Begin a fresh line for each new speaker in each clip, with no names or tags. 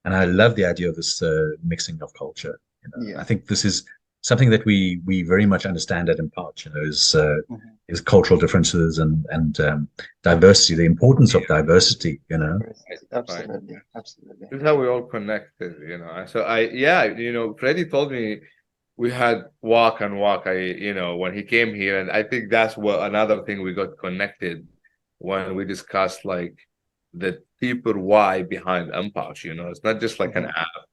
And I love the idea of this mixing of culture. I
Yeah.
think this is something that we very much understand at Empowch.
Mhm.
Is cultural differences and diversity, the importance of diversity.
Diversity.
Right.
Absolutely. Absolutely.
This is how we all connected, So yeah, Freddie told me we had walk and walk. When he came here, and I think that's what another thing we got connected when we discussed like the deeper why behind Empowch. It's not just like an
Mhm.
app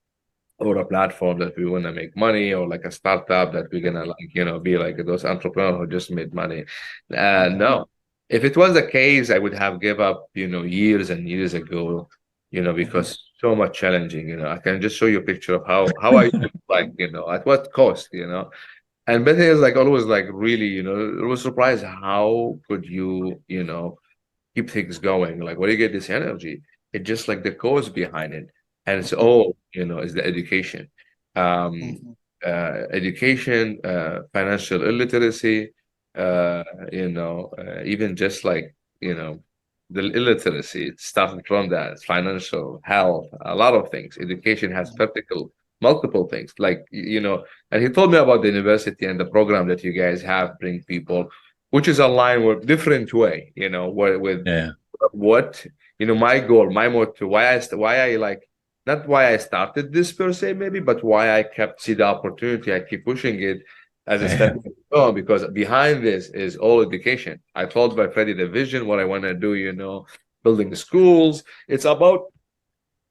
or a platform that we want to make money, or like a startup that we're gonna like be like those entrepreneurs who just made money.
Mhm.
No, if it was the case, I would have give up years and years ago,
Mhm.
because so much challenging. I can just show you a picture of how I like at what cost. And Bethany is like always like really, it was surprised how could you keep things going. Like, where do you get this energy? It's just like the cause behind it, and it's
Mhm.
all is the education, um,
Mhm.
education, financial illiteracy, even just like the illiteracy. It started from that financial health, a lot of things. Education has
Mhm.
practical multiple things, like and he told me about the university and the program that you guys have bring people, which is aligned with different way, with
Yeah.
what my goal, my motto, why I like, not why I started this per se, maybe, but why I kept see the opportunity, I keep pushing it as a
Yeah.
stepping stone, because behind this is all education. I told by Freddie the vision, what I want to do, building schools. It's about,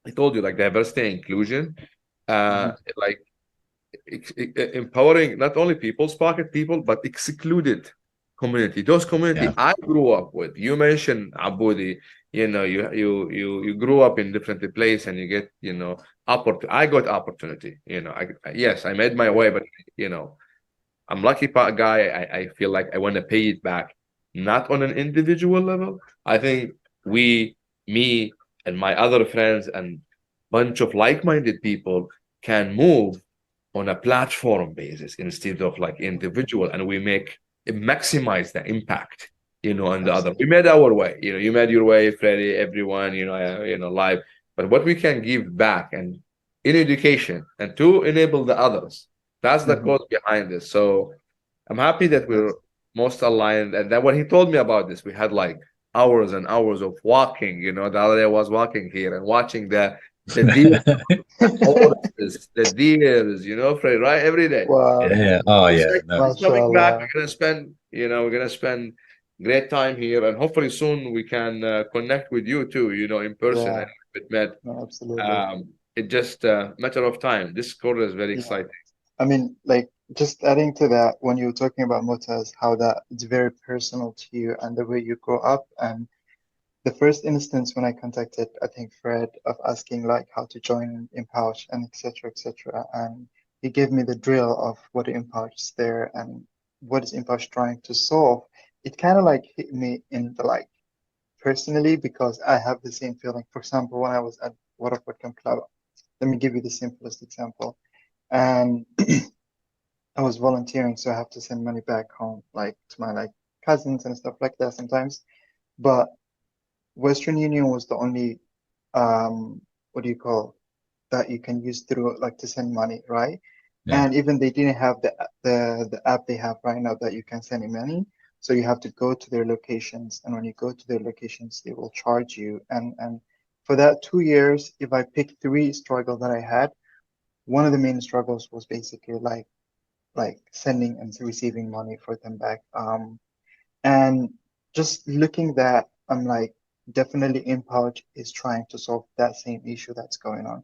I told you, like diversity and inclusion,
Mhm.
like empowering not only people's pocket people, but excluded community. Those community
Yeah.
I grew up with. You mentioned Abudi. You grew up in different place, and you get opportunity. I got opportunity. Yes, I made my way, but you know I'm lucky guy. I feel like I want to pay it back, not on an individual level. I think me, and my other friends and bunch of like-minded people can move on a platform basis instead of like individual, and we maximize the impact, on the other. We
Absolutely.
made our way, you made your way, Freddie, everyone, live. But what we can give back and in education and to enable the others, that's the
Mhm.
cause behind this. So I'm happy that we're
That's
most aligned. And then when he told me about this, we had like hours and hours of walking. The other day I was walking here and watching the deer horses, the deers, Fred, right? Every day.
wow.
Yeah. Oh,
It's
yeah.
like
No.
he's coming back.
MashaAllah.
We're gonna spend great time here, and hopefully soon we can connect with you too, in person. I
Yeah.
know we've met.
No, absolutely.
It's just a matter of time. This quarter is very
Yeah.
exciting.
I mean, like, just adding to that, when you were talking about Moataz, how that it's very personal to you and the way you grow up. And the first instance when I contacted, I think, Fred, of asking like how to join Empowch and etc. etc. And he gave me the drill of what Empowch is there and what is Empowch trying to solve. It kind of like hit me in the like personally because I have the same feeling. For example, when I was at Waterford Kamhlaba, let me give you the simplest example. And I was volunteering, so I have to send money back home, like to my like cousins and stuff like that sometimes. But Western Union was the only what do you call that you can use through like to send money, right?
Yeah.
And even they didn't have the app they have right now that you can send money. So you have to go to their locations, and when you go to their locations, they will charge you. And for that 2 years, if I pick three struggles that I had, one of the main struggles was basically like sending and receiving money for them back. And just looking that, I'm like, definitely Empowch is trying to solve that same issue that's going on.